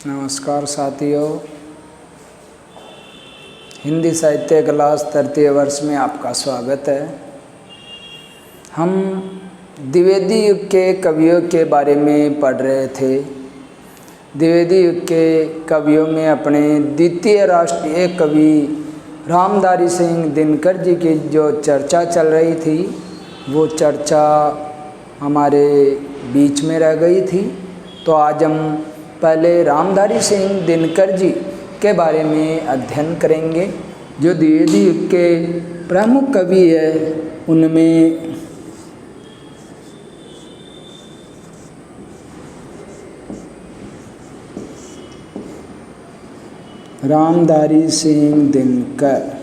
नमस्कार साथियों, हिंदी साहित्य क्लास तृतीय वर्ष में आपका स्वागत है। हम द्विवेदी युग के कवियों के बारे में पढ़ रहे थे। द्विवेदी युग के कवियों में अपने द्वितीय राष्ट्रीय कवि रामधारी सिंह दिनकर जी की जो चर्चा चल रही थी, वो चर्चा हमारे बीच में रह गई थी। तो आज हम पहले रामधारी सिंह दिनकर जी के बारे में अध्ययन करेंगे, जो द्विवेदी युग के प्रमुख कवि है। उनमें रामधारी सिंह दिनकर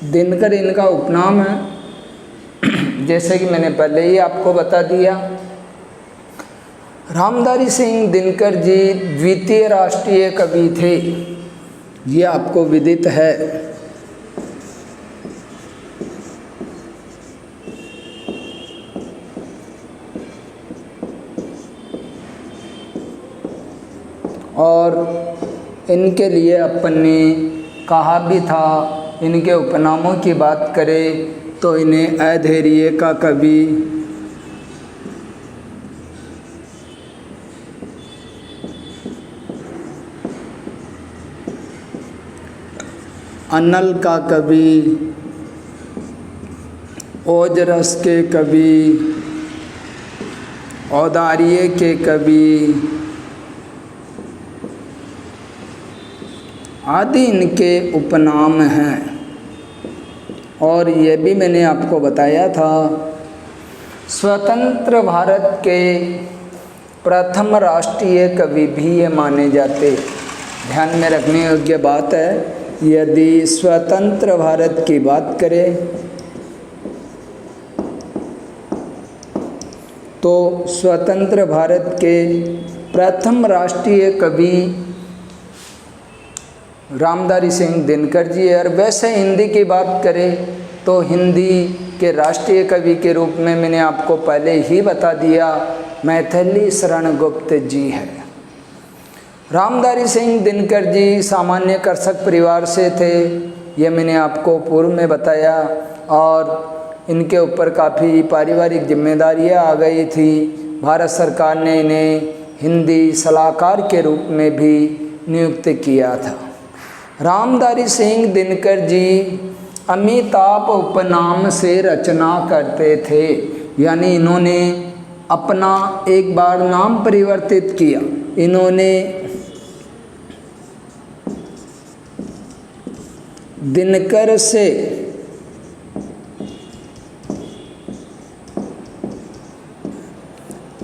दिनकर इनका उपनाम है, जैसे कि मैंने पहले ही आपको बता दिया। रामधारी सिंह दिनकर जी द्वितीय राष्ट्रीय कवि थे, ये आपको विदित है। और इनके लिए अपन ने कहा भी था, इनके उपनामों की बात करें तो इन्हें अधैर्य का कवि, अनल का कवि, ओजरस के कवि, औदार्य के कवि आदि इनके उपनाम हैं। और ये भी मैंने आपको बताया था, स्वतंत्र भारत के प्रथम राष्ट्रीय कवि भी ये माने जाते। ध्यान में रखने योग्य बात है, यदि स्वतंत्र भारत की बात करें तो स्वतंत्र भारत के प्रथम राष्ट्रीय कवि रामधारी सिंह दिनकर जी है। और वैसे हिंदी की बात करें तो हिंदी के राष्ट्रीय कवि के रूप में मैंने आपको पहले ही बता दिया, मैथिली शरण गुप्त जी है। रामधारी सिंह दिनकर जी सामान्य कृषक परिवार से थे, ये मैंने आपको पूर्व में बताया। और इनके ऊपर काफ़ी पारिवारिक जिम्मेदारियां आ गई थी। भारत सरकार ने इन्हें हिंदी सलाहकार के रूप में भी नियुक्त किया था। रामधारी सिंह दिनकर जी अमिताभ उपनाम से रचना करते थे, यानी इन्होंने अपना एक बार नाम परिवर्तित किया। इन्होंने दिनकर से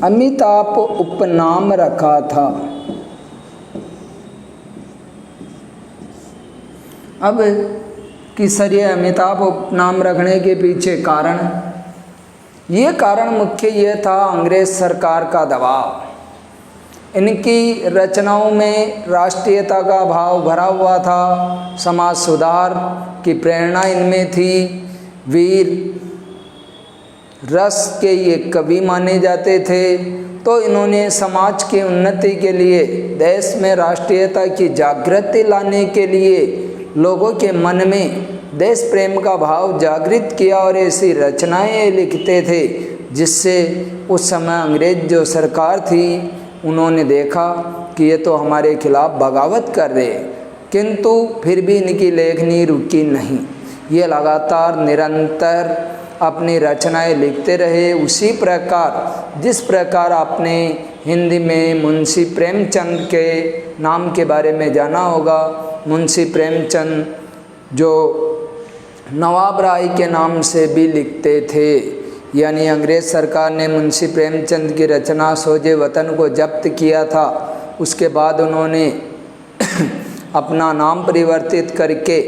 अमिताभ उपनाम रखा था। अब किसर ये अमिताभ उपनाम रखने के पीछे कारण, ये कारण मुख्य ये था अंग्रेज सरकार का दबाव। इनकी रचनाओं में राष्ट्रीयता का भाव भरा हुआ था, समाज सुधार की प्रेरणा इनमें थी। वीर रस के ये कवि माने जाते थे। तो इन्होंने समाज की उन्नति के लिए, देश में राष्ट्रीयता की जागृति लाने के लिए लोगों के मन में देश प्रेम का भाव जागृत किया और ऐसी रचनाएं लिखते थे, जिससे उस समय अंग्रेज जो सरकार थी उन्होंने देखा कि ये तो हमारे खिलाफ बगावत कर रहे हैं, किंतु फिर भी इनकी लेखनी रुकी नहीं। ये लगातार निरंतर अपनी रचनाएं लिखते रहे। उसी प्रकार जिस प्रकार आपने हिंदी में मुंशी प्रेमचंद के नाम के बारे में जाना होगा, मुंशी प्रेमचंद जो नवाब राय के नाम से भी लिखते थे, यानी अंग्रेज़ सरकार ने मुंशी प्रेमचंद की रचना सोजे वतन को जब्त किया था। उसके बाद उन्होंने अपना नाम परिवर्तित करके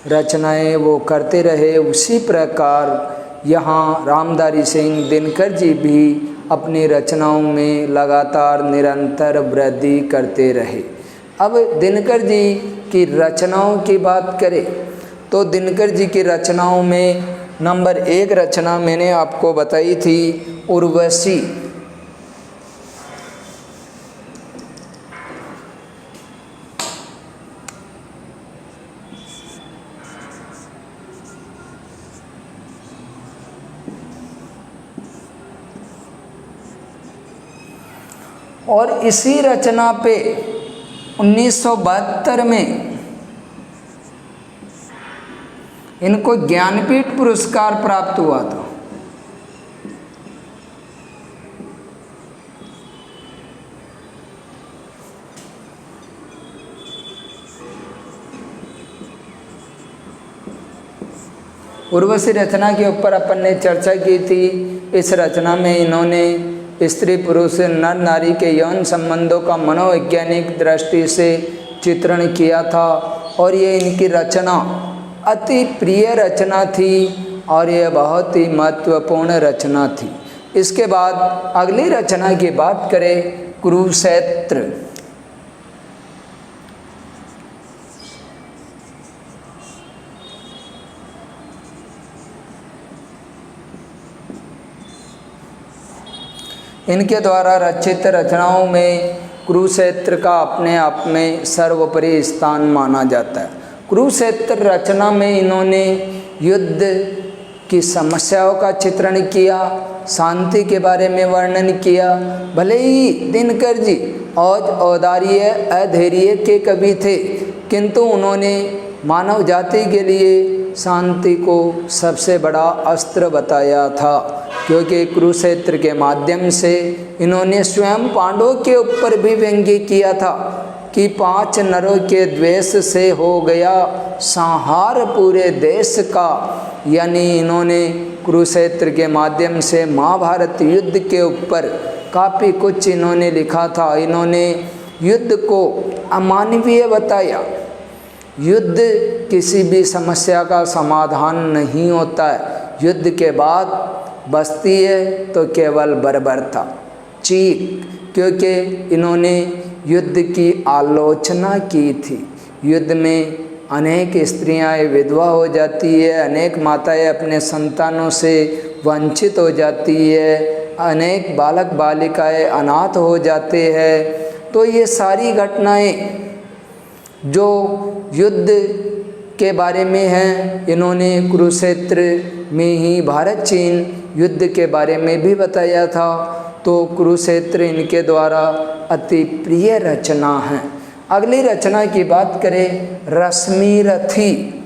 रचनाएं वो करते रहे। उसी प्रकार यहाँ रामधारी सिंह दिनकर जी भी अपनी रचनाओं में लगातार निरंतर वृद्धि करते रहे। अब दिनकर जी की रचनाओं की बात करें तो दिनकर जी की रचनाओं में नंबर 1 रचना मैंने आपको बताई थी उर्वशी। और इसी रचना पे 1972 में इनको ज्ञानपीठ पुरस्कार प्राप्त हुआ था। उर्वशी रचना के ऊपर अपन ने चर्चा की थी। इस रचना में इन्होंने स्त्री पुरुष नर नारी के यौन संबंधों का मनोवैज्ञानिक दृष्टि से चित्रण किया था और ये इनकी रचना अति प्रिय रचना थी और यह बहुत ही महत्वपूर्ण रचना थी। इसके बाद अगली रचना की बात करें कुरुक्षेत्र। इनके द्वारा रचित रचनाओं में कुरुक्षेत्र का अपने आप में सर्वोपरि स्थान माना जाता है। कुरुक्षेत्र रचना में इन्होंने युद्ध की समस्याओं का चित्रण किया, शांति के बारे में वर्णन किया। भले ही दिनकर जी औदार्य अधैर्य के कवि थे, किंतु उन्होंने मानव जाति के लिए शांति को सबसे बड़ा अस्त्र बताया था, क्योंकि कुरुक्षेत्र के माध्यम से इन्होंने स्वयं पांडवों के ऊपर भी व्यंग्य किया था कि 5 नरों के द्वेष से हो गया संहार पूरे देश का। यानी इन्होंने कुरुक्षेत्र के माध्यम से महाभारत युद्ध के ऊपर काफ़ी कुछ इन्होंने लिखा था। इन्होंने युद्ध को अमानवीय बताया। युद्ध किसी भी समस्या का समाधान नहीं होता है। युद्ध के बाद बचती है तो केवल बर्बरता, चीख, क्योंकि इन्होंने युद्ध की आलोचना की थी। युद्ध में अनेक स्त्रियां विधवा हो जाती है, अनेक माताएं अपने संतानों से वंचित हो जाती है, अनेक बालक बालिकाएं अनाथ हो जाते हैं। तो ये सारी घटनाएं जो युद्ध के बारे में हैं, इन्होंने कुरुक्षेत्र में ही भारत चीन युद्ध के बारे में भी बताया था। तो कुरुक्षेत्र इनके द्वारा अति प्रिय रचना है। अगली रचना की बात करें रश्मिरथी।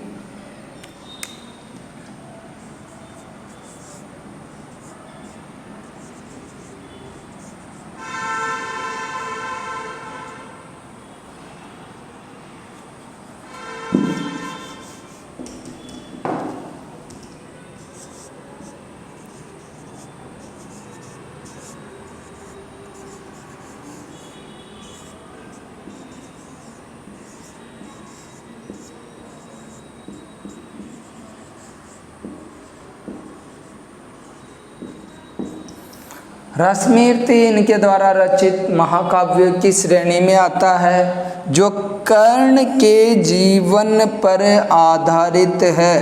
रश्मिरथी इनके द्वारा रचित महाकाव्य की श्रेणी में आता है, जो कर्ण के जीवन पर आधारित है।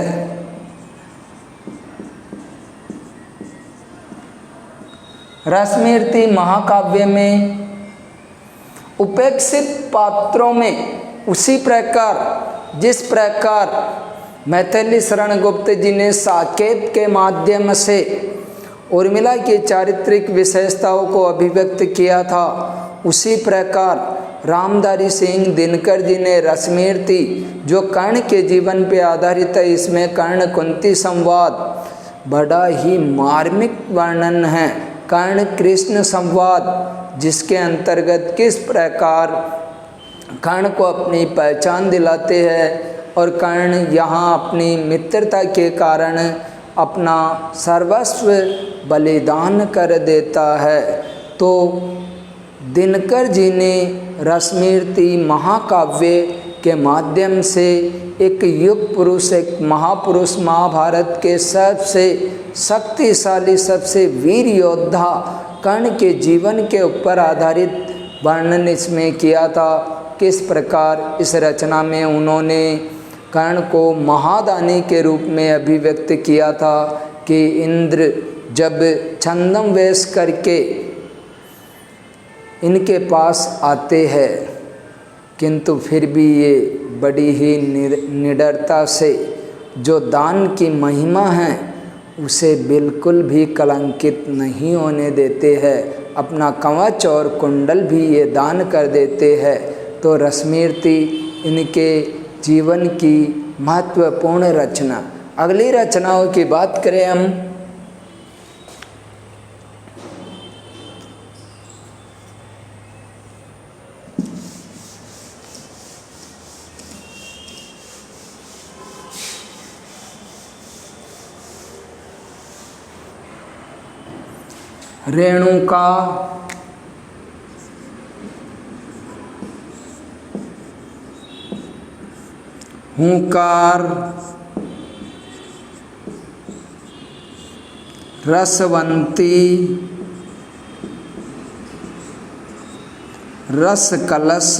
रश्मिरथी महाकाव्य में उपेक्षित पात्रों में उसी प्रकार जिस प्रकार मैथिली शरण गुप्त जी ने साकेत के माध्यम से उर्मिला की चारित्रिक विशेषताओं को अभिव्यक्त किया था, उसी प्रकार रामधारी सिंह दिनकर जी ने रश्मिरथी, जो कर्ण के जीवन पर आधारित है, इसमें कर्ण कुंती संवाद बड़ा ही मार्मिक वर्णन है। कर्ण कृष्ण संवाद, जिसके अंतर्गत किस प्रकार कर्ण को अपनी पहचान दिलाते हैं और कर्ण यहाँ अपनी मित्रता के कारण अपना सर्वस्व बलिदान कर देता है। तो दिनकर जी ने रश्मिरथी महाकाव्य के माध्यम से एक युग पुरुष, एक महापुरुष, महाभारत के सबसे शक्तिशाली, सबसे वीर योद्धा कर्ण के जीवन के ऊपर आधारित वर्णन इसमें किया था। किस प्रकार इस रचना में उन्होंने कर्ण को महादानी के रूप में अभिव्यक्त किया था कि इंद्र जब छंदम वेश करके इनके पास आते हैं, किंतु फिर भी ये बड़ी ही निडरता से जो दान की महिमा है उसे बिल्कुल भी कलंकित नहीं होने देते हैं। अपना कवच और कुंडल भी ये दान कर देते हैं। तो रश्मिरति इनके जीवन की महत्वपूर्ण रचना। अगली रचनाओं की बात करें हम, रेणुका, हुंकार, रसवंती, रस कलश,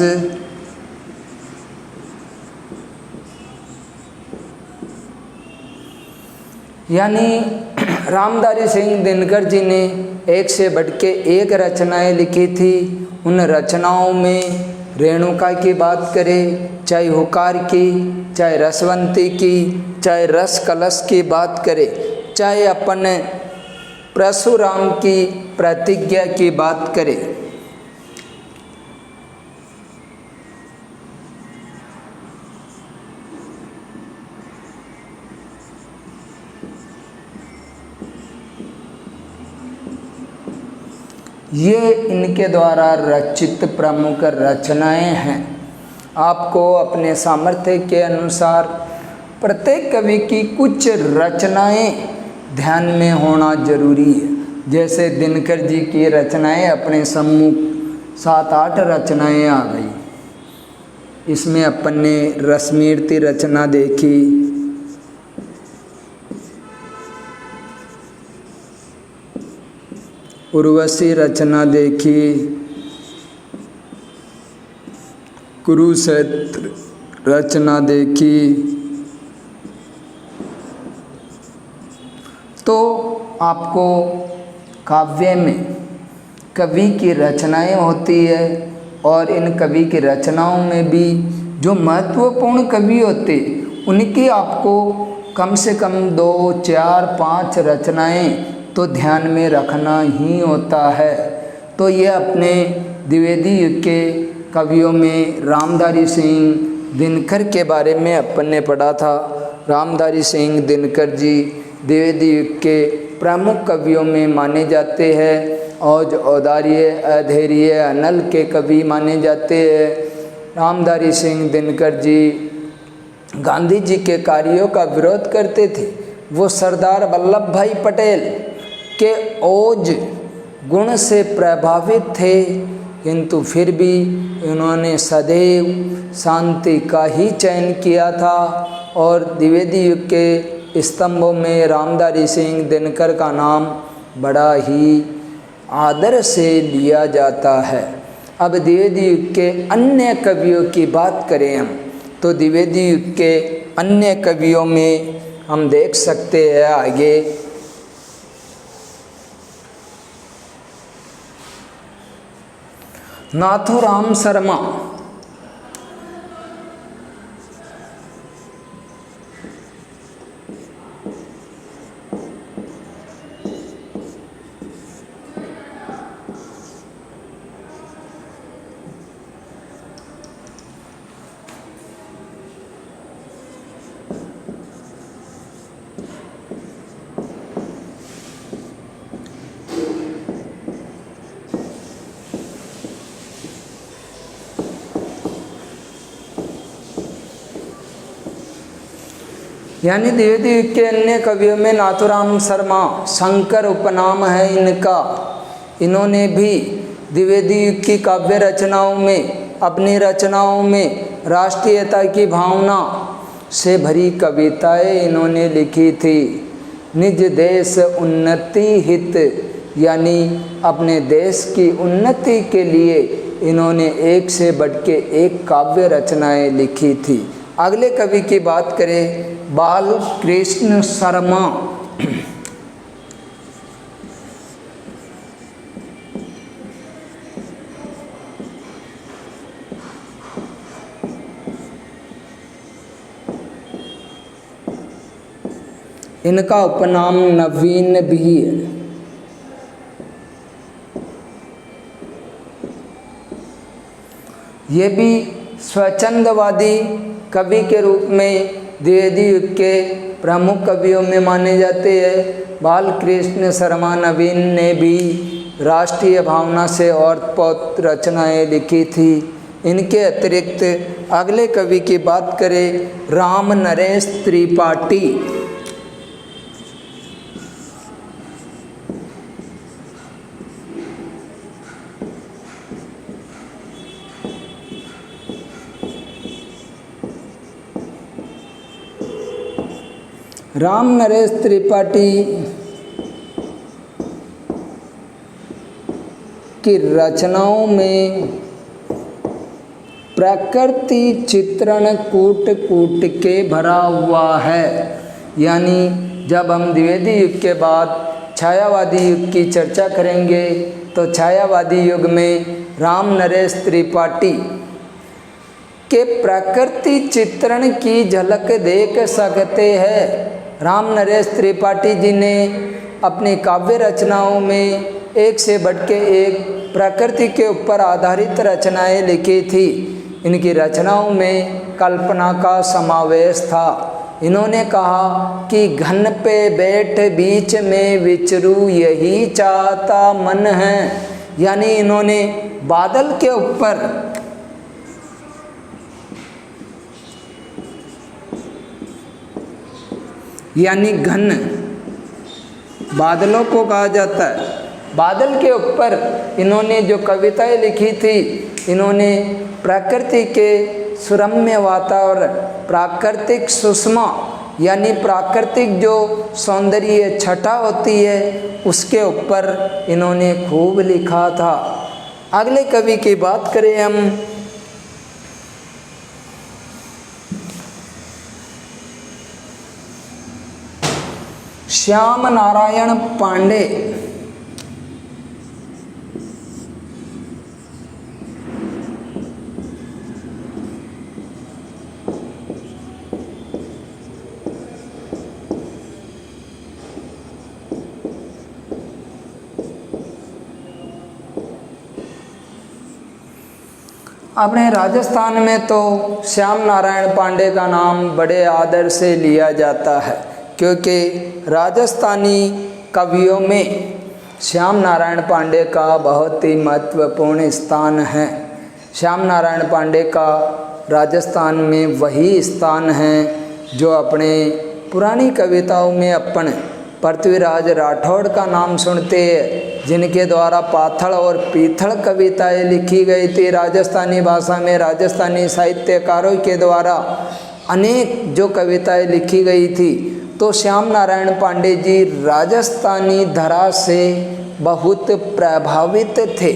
यानी रामधारी सिंह दिनकर जी ने एक से बढ़ के एक रचनाएं लिखी थी। उन रचनाओं में रेणुका की बात करें, चाहे हुकार की, चाहे रसवंती की, चाहे रस कलश की बात करें, चाहे अपन परशुराम की प्रतिज्ञा की बात करें, ये इनके द्वारा रचित प्रमुख रचनाएं हैं। आपको अपने सामर्थ्य के अनुसार प्रत्येक कवि की कुछ रचनाएं ध्यान में होना जरूरी है। जैसे दिनकर जी की रचनाएं अपने सम्मुख 7-8 रचनाएं आ गई। इसमें अपन ने रश्मिरति रचना देखी, उर्वशी रचना देखी, कुरुक्षेत्र रचना देखी। तो आपको काव्य में कवि की रचनाएं होती है और इन कवि की रचनाओं में भी जो महत्वपूर्ण कवि होते उनकी आपको कम से कम 2, 4, 5 रचनाएं तो ध्यान में रखना ही होता है। तो ये अपने द्विवेदी युग के कवियों में रामधारी सिंह दिनकर के बारे में अपन ने पढ़ा था। रामधारी सिंह दिनकर जी द्विवेदी युग के प्रमुख कवियों में माने जाते हैं और औदार्य, अधैर्य, अनल के कवि माने जाते हैं। रामधारी सिंह दिनकर जी गांधी जी के कार्यों का विरोध करते थे। वो सरदार वल्लभ भाई पटेल के ओज गुण से प्रभावित थे, किंतु फिर भी इन्होंने सदैव शांति का ही चयन किया था और द्विवेदी युग के स्तंभों में रामधारी सिंह दिनकर का नाम बड़ा ही आदर से लिया जाता है। अब द्विवेदी युग के अन्य कवियों की बात करें हम, तो द्विवेदी युग के अन्य कवियों में हम देख सकते हैं आगे नाथूराम शर्मा, यानी द्विवेदी युग के अन्य कवियों में नाथूराम शर्मा, शंकर उपनाम है इनका। इन्होंने भी द्विवेदी युग की काव्य रचनाओं में, अपनी रचनाओं में राष्ट्रीयता की भावना से भरी कविताएं इन्होंने लिखी थी। निज देश उन्नति हित, यानी अपने देश की उन्नति के लिए इन्होंने एक से बढ़ के एक काव्य रचनाएं लिखी थी। अगले कवि की बात करें बाल कृष्ण शर्मा। इनका उपनाम नवीन भी है। ये भी स्वच्छंदवादी कवि के रूप में द्विवेदी युग के प्रमुख कवियों में माने जाते हैं। बाल कृष्ण शर्मा नवीन ने भी राष्ट्रीय भावना से ओतप्रोत रचनाएं लिखी थी। इनके अतिरिक्त अगले कवि की बात करें राम नरेश त्रिपाठी। राम नरेश त्रिपाठी की रचनाओं में प्रकृति चित्रण कूट कूट के भरा हुआ है। यानी जब हम द्विवेदी युग के बाद छायावादी युग की चर्चा करेंगे तो छायावादी युग में राम नरेश त्रिपाठी के प्रकृति चित्रण की झलक देख सकते हैं। राम नरेश त्रिपाठी जी ने अपनी काव्य रचनाओं में एक से बढ़ के एक प्रकृति के ऊपर आधारित रचनाएं लिखी थी। इनकी रचनाओं में कल्पना का समावेश था। इन्होंने कहा कि घन पे बैठ बीच में विचरू यही चाहता मन है। यानी इन्होंने बादल के ऊपर यानी घन बादलों को कहा जाता है। बादल के ऊपर इन्होंने जो कविताएं लिखी थी, इन्होंने प्रकृति के सुरम्य वातावरण, प्राकृतिक सुषमा यानी प्राकृतिक जो सौंदर्य छटा होती है उसके ऊपर इन्होंने खूब लिखा था। अगले कवि की बात करें हम श्याम नारायण पांडे। अपने राजस्थान में तो श्याम नारायण पांडे का नाम बड़े आदर से लिया जाता है, क्योंकि राजस्थानी कवियों में श्याम नारायण पांडे का बहुत ही महत्वपूर्ण स्थान है। श्याम नारायण पांडे का राजस्थान में वही स्थान है जो अपने पुरानी कविताओं में अपन पृथ्वीराज राठौड़ का नाम सुनते हैं, जिनके द्वारा पाथड़ और पीथड़ कविताएं लिखी गई थी राजस्थानी भाषा में। राजस्थानी साहित्यकारों के द्वारा अनेक जो कविताएं लिखी गई थी, तो श्याम नारायण पांडे जी राजस्थानी धरा से बहुत प्रभावित थे।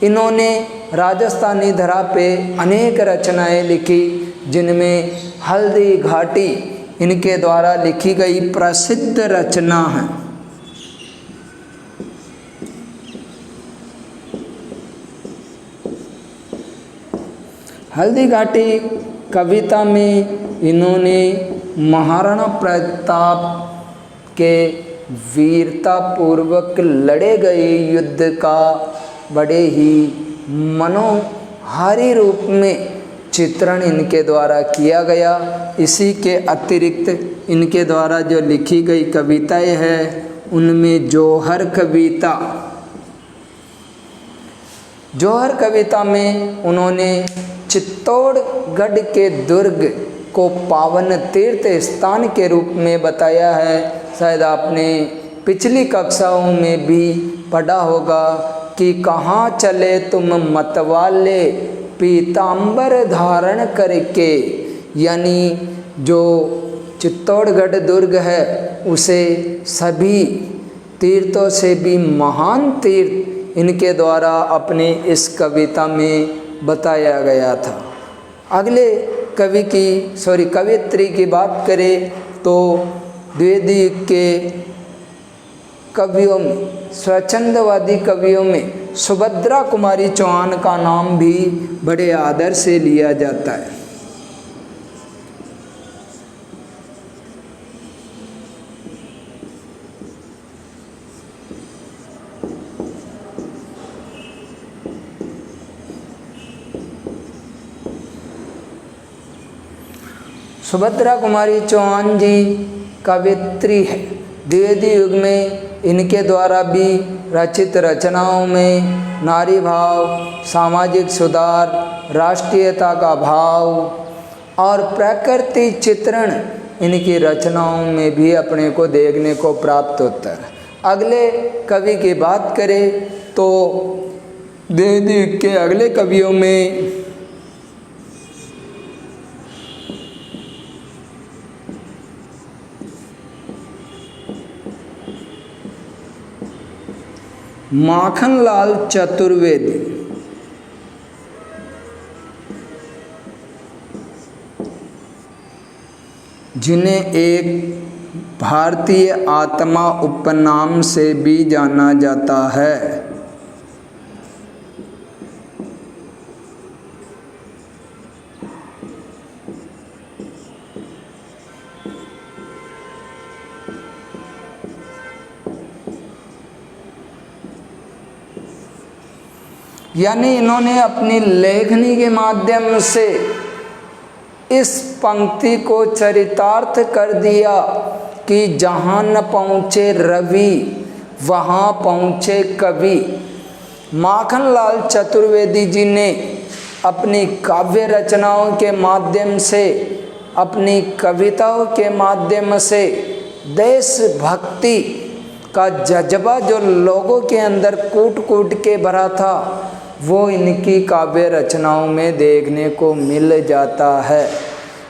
इन्होंने राजस्थानी धरा पे अनेक रचनाएं लिखी, जिनमें हल्दी घाटी इनके द्वारा लिखी गई प्रसिद्ध रचना है। हल्दी घाटी कविता में इन्होंने महाराणा प्रताप के वीरता पूर्वक लड़े गए युद्ध का बड़े ही मनोहारी रूप में चित्रण इनके द्वारा किया गया। इसी के अतिरिक्त इनके द्वारा जो लिखी गई कविताएं हैं, उनमें जोहर कविता में उन्होंने चित्तौड़गढ़ के दुर्ग को पावन तीर्थ स्थान के रूप में बताया है। शायद आपने पिछली कक्षाओं में भी पढ़ा होगा कि कहाँ चले तुम मतवाले पीतांबर धारण करके। यानी जो चित्तौड़गढ़ दुर्ग है उसे सभी तीर्थों से भी महान तीर्थ इनके द्वारा अपने इस कविता में बताया गया था। अगले कवियत्री की बात करें तो द्विवेदी युग के कवियों में, स्वच्छंदवादी कवियों में सुभद्रा कुमारी चौहान का नाम भी बड़े आदर से लिया जाता है। सुभद्रा कुमारी चौहान जी कवियत्री है। द्विवेदी युग में इनके द्वारा भी रचित रचनाओं में नारी भाव, सामाजिक सुधार, राष्ट्रीयता का भाव और प्रकृति चित्रण इनकी रचनाओं में भी अपने को देखने को प्राप्त होता है। अगले कवि की बात करें तो द्विवेदी युग के अगले कवियों में माखनलाल चतुर्वेदी, जिन्हें एक भारतीय आत्मा उपनाम से भी जाना जाता है। यानी इन्होंने अपनी लेखनी के माध्यम से इस पंक्ति को चरितार्थ कर दिया कि जहाँ न पहुँचे रवि वहाँ पहुँचे कवि। माखनलाल चतुर्वेदी जी ने अपनी काव्य रचनाओं के माध्यम से, अपनी कविताओं के माध्यम से देशभक्ति का जज्बा जो लोगों के अंदर कूट कूट के भरा था वो इनकी काव्य रचनाओं में देखने को मिल जाता है।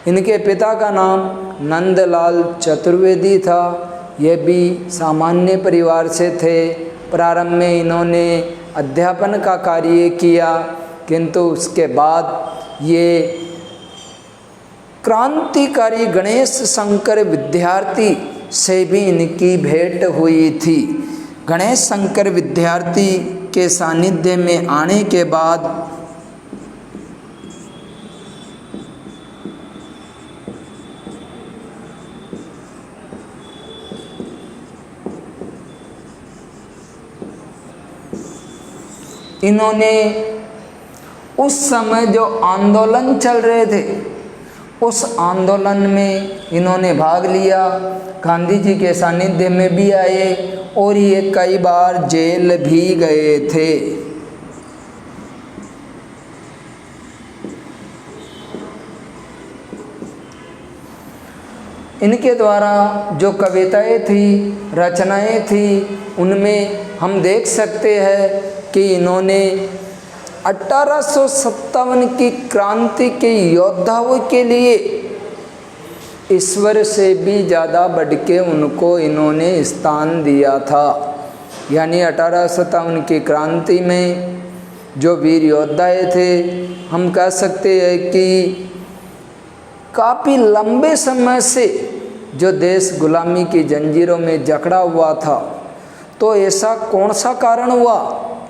इनके पिता का नाम नंदलाल चतुर्वेदी था। ये भी सामान्य परिवार से थे। प्रारंभ में इन्होंने अध्यापन का कार्य किया, किंतु उसके बाद ये क्रांतिकारी गणेश शंकर विद्यार्थी से भी इनकी भेंट हुई थी। गणेश शंकर विद्यार्थी के सानिध्य में आने के बाद इन्होंने उस समय जो आंदोलन चल रहे थे उस आंदोलन में इन्होंने भाग लिया। गांधी जी के सानिध्य में भी आए और ये कई बार जेल भी गए थे। इनके द्वारा जो कविताएं थी, रचनाएं थी, उनमें हम देख सकते हैं कि इन्होंने 1857 की क्रांति के योद्धाओं के लिए ईश्वर से भी ज़्यादा बढ़ के उनको इन्होंने स्थान दिया था। यानी 1857 की क्रांति में जो वीर योद्धाएं थे, हम कह सकते हैं कि काफ़ी लंबे समय से जो देश गुलामी की जंजीरों में जकड़ा हुआ था, तो ऐसा कौन सा कारण हुआ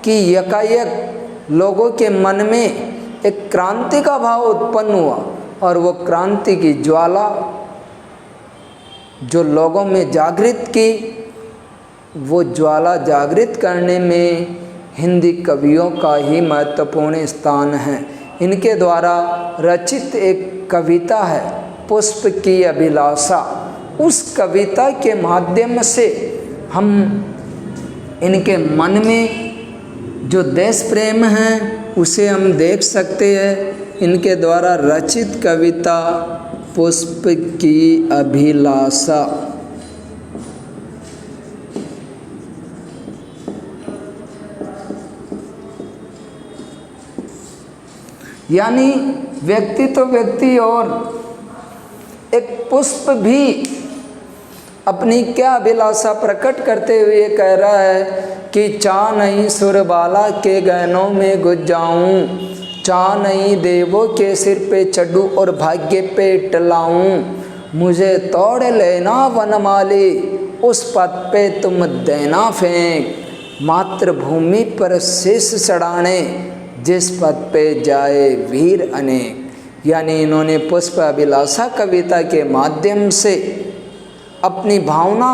कि यकायक लोगों के मन में एक क्रांति का भाव उत्पन्न हुआ और वो क्रांति की ज्वाला जो लोगों में जागृत की, वो ज्वाला जागृत करने में हिंदी कवियों का ही महत्वपूर्ण स्थान है। इनके द्वारा रचित एक कविता है पुष्प की अभिलाषा। उस कविता के माध्यम से हम इनके मन में जो देश प्रेम है उसे हम देख सकते हैं। इनके द्वारा रचित कविता पुष्प की अभिलाषा। यानी व्यक्ति तो व्यक्ति और एक पुष्प भी अपनी क्या अभिलाषा प्रकट करते हुए कह रहा है कि चाह नहीं सुरबाला के गहनों में गुज जाऊं, चानई देवों के सिर पे चढ़ूं और भाग्य पे टलाऊं, मुझे तोड़ लेना वनमाली, उस पद पे तुम देना फेंक, मातृभूमि पर शीश चढ़ाने, जिस पद पे जाए वीर अनेक। यानी इन्होंने पुष्प अभिलाषा कविता के माध्यम से अपनी भावना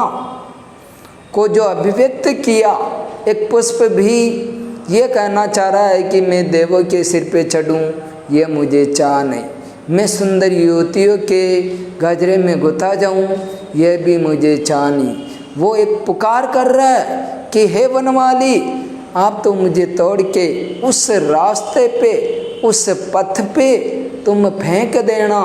को जो अभिव्यक्त किया, एक पुष्प भी ये कहना चाह रहा है कि मैं देवों के सिर पे चढ़ूं, ये मुझे चाह नहीं, मैं सुंदर युवतियों के गजरे में गुथा जाऊं, ये भी मुझे चाह नहीं। वो एक पुकार कर रहा है कि हे वनमाली, आप तो मुझे तोड़ के उस रास्ते पे, उस पथ पे तुम फेंक देना,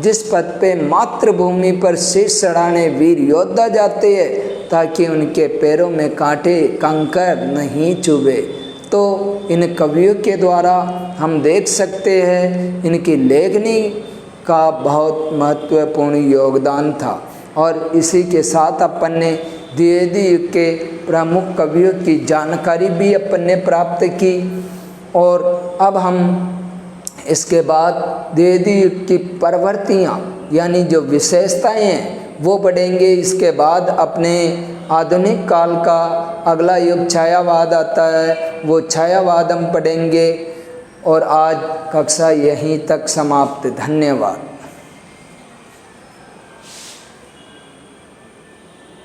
जिस पथ पे मातृभूमि पर शीश चढ़ाने वीर योद्धा जाते हैं, ताकि उनके पैरों में कांटे कंकर नहीं चुभे। तो इन कवियों के द्वारा हम देख सकते हैं इनकी लेखनी का बहुत महत्वपूर्ण योगदान था। और इसी के साथ अपन ने द्विवेदी युग के प्रमुख कवियों की जानकारी भी अपन ने प्राप्त की। और अब हम इसके बाद द्विवेदी युग की प्रवृत्तियाँ यानी जो विशेषताएं हैं वो पढ़ेंगे। इसके बाद अपने आधुनिक काल का अगला युग छायावाद आता है, वो छायावाद हम पढ़ेंगे। और आज कक्षा यहीं तक समाप्त। धन्यवाद।